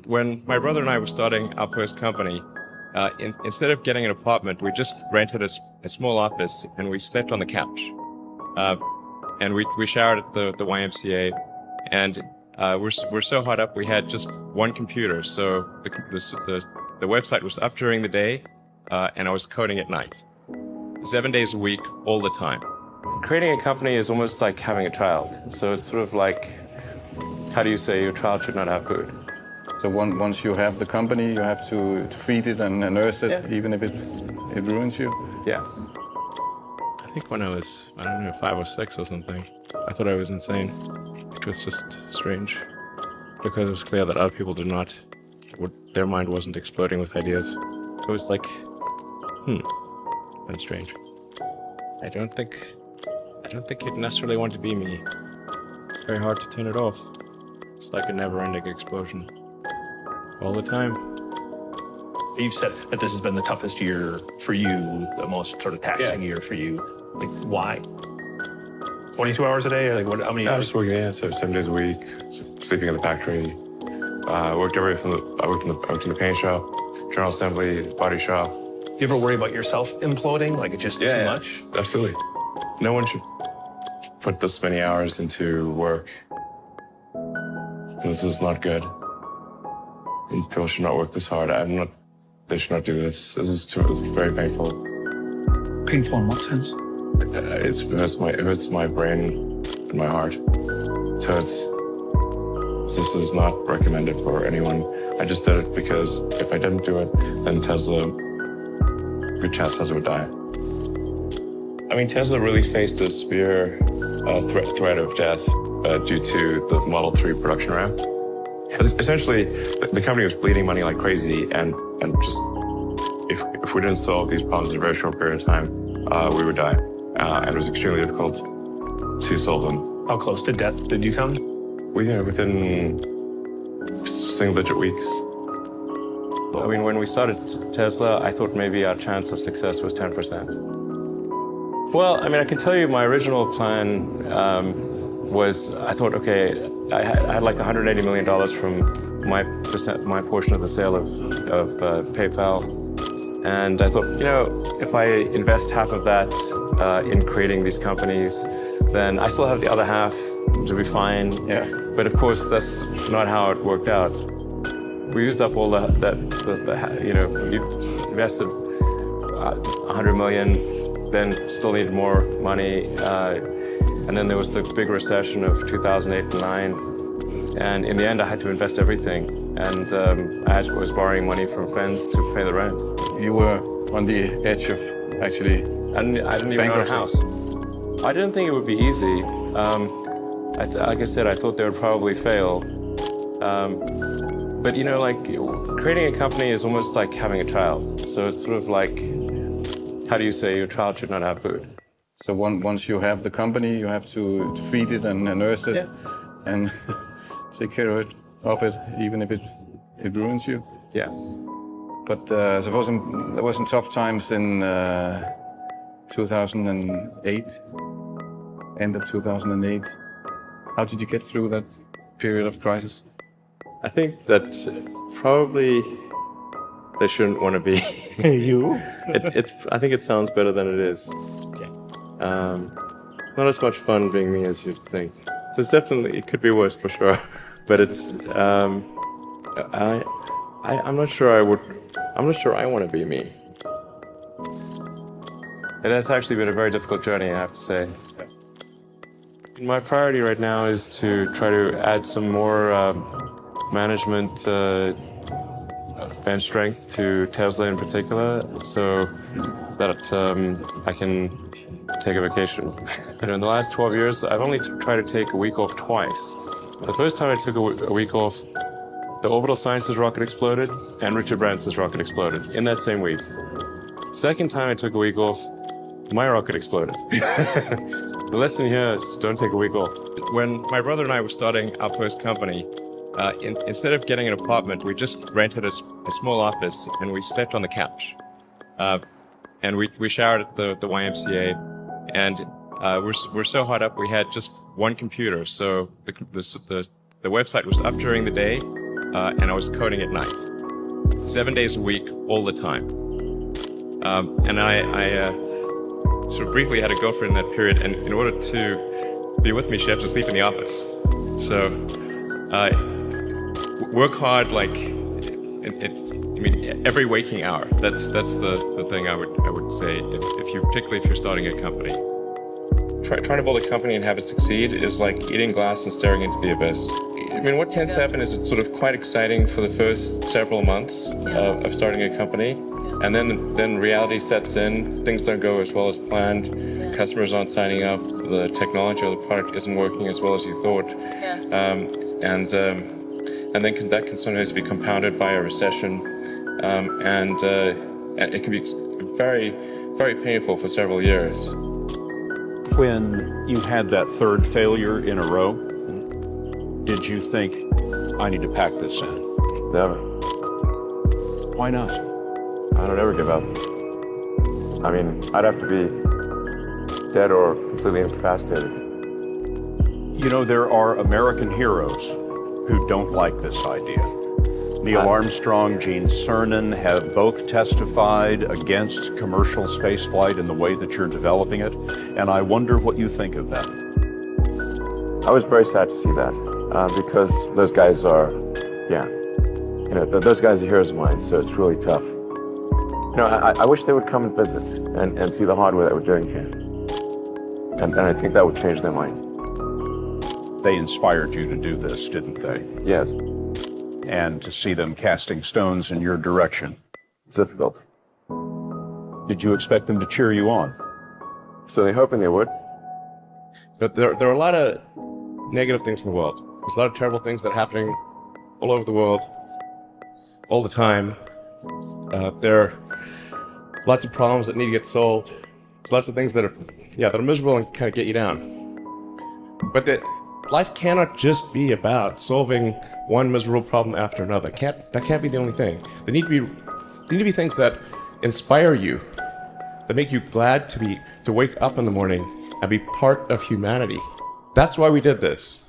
When my brother and I were starting our first company, instead of getting an apartment, we just rented a small office and we slept on the couch. And we showered at the YMCA, and we're so hot up we had just one computer. So the website was up during the day, and I was coding at night, 7 days a week, all the time. Creating a company is almost like having a child. So it's sort of like, how do you say your child should not have food? So once you have the company, you have to feed it and nurse it, Yeah. even if it ruins you? Yeah. I think when I was, 5 or 6 or something, I thought I was insane. It was just strange. Because it was clear that other people did not, their mind wasn't exploding with ideas. It was like, that's strange. I don't think you'd necessarily want to be me. It's very hard to turn it off. It's like a never-ending explosion. All the time. You've said that this has been the toughest year for you, the most sort of taxing year for you. Like, why? 22 hours a day? Or like, how many I hours? was working, so 7 days a week, sleeping in the factory. I worked in the paint shop, general assembly, body shop. You ever worry about yourself imploding? Like, it's just too much? Absolutely. No one should put this many hours into work. This is not good. People should not work this hard. They should not do this. This is very painful. Painful in what sense? It hurts my brain and my heart. So this is not recommended for anyone. I just did it because if I didn't do it, then good chance Tesla would die. I mean, Tesla really faced a severe threat of death due to the Model 3 production ramp. Essentially, the company was bleeding money like crazy, and just if we didn't solve these problems in a very short period of time, we would die. And it was extremely difficult to solve them. How close to death did you come? Within single-digit weeks. I mean, when we started Tesla, I thought maybe our chance of success was 10%. Well, I mean, I can tell you my original plan was, I thought, okay, I had like $180 million from my portion of the sale of PayPal. And I thought, if I invest half of that in creating these companies, then I still have the other half to be fine. Yeah. But of course, that's not how it worked out. We used up all we invested 100 million, then still needed more money. And then there was the big recession of 2008 and 9. And in the end, I had to invest everything. And I was borrowing money from friends to pay the rent. You were on the edge of actually I didn't even own a house. I didn't think it would be easy. Like I said, I thought they would probably fail. But creating a company is almost like having a child. So it's sort of like, how do you say your child should not have food? So once you have the company, you have to feed it and nurse it and take care of it, even if it ruins you. Yeah. But suppose there was some tough times in 2008, end of 2008. How did you get through that period of crisis? I think that probably they shouldn't want to be You? I think it sounds better than it is. Not as much fun being me as you'd think. It could be worse for sure, but it's I'm not sure I want to be me. It has actually been a very difficult journey, I have to say. My priority right now is to try to add some more management bench strength to Tesla in particular, so that I can take a vacation. In the last 12 years, I've only tried to take a week off twice. The first time I took a week off, the Orbital Sciences rocket exploded, and Richard Branson's rocket exploded in that same week. Second time I took a week off, my rocket exploded. The lesson here is don't take a week off. When my brother and I were starting our first company, instead of getting an apartment, we just rented a small office and we slept on the couch. And we showered at the YMCA, and we're so hot up we had just one computer. So the website was up during the day, and I was coding at night, 7 days a week, all the time. And I sort of briefly had a girlfriend in that period, and in order to be with me, she had to sleep in the office. So work hard, like every waking hour. That's the thing I would say particularly if you're starting a company. Trying to build a company and have it succeed is like eating glass and staring into the abyss. I mean, what tends to happen is it's sort of quite exciting for the first several months of starting a company, and then reality sets in. Things don't go as well as planned. Customers aren't signing up. The technology or the product isn't working as well as you thought. And then that can sometimes be compounded by a recession, and it can be very, very painful for several years. When you had that third failure in a row, did you think, I need to pack this in? Never. Why not? I don't ever give up. I mean, I'd have to be dead or completely incapacitated. You know, there are American heroes who don't like this idea. Neil Armstrong, Gene Cernan have both testified against commercial spaceflight in the way that you're developing it, and I wonder what you think of that. I was very sad to see that because those guys are, those guys are heroes of mine, so it's really tough. You know, I wish they would come and visit and see the hardware that we're doing here. And I think that would change their mind. They inspired you to do this, didn't they? Yes. And to see them casting stones in your direction. It's difficult. Did you expect them to cheer you on? So they're hoping they would. But there are a lot of negative things in the world. There's a lot of terrible things that are happening all over the world, all the time. There are lots of problems that need to get solved. There's lots of things that are miserable and kind of get you down. But life cannot just be about solving one miserable problem after another. That can't be the only thing. There need to be things that inspire you, that make you glad to wake up in the morning and be part of humanity. That's why we did this.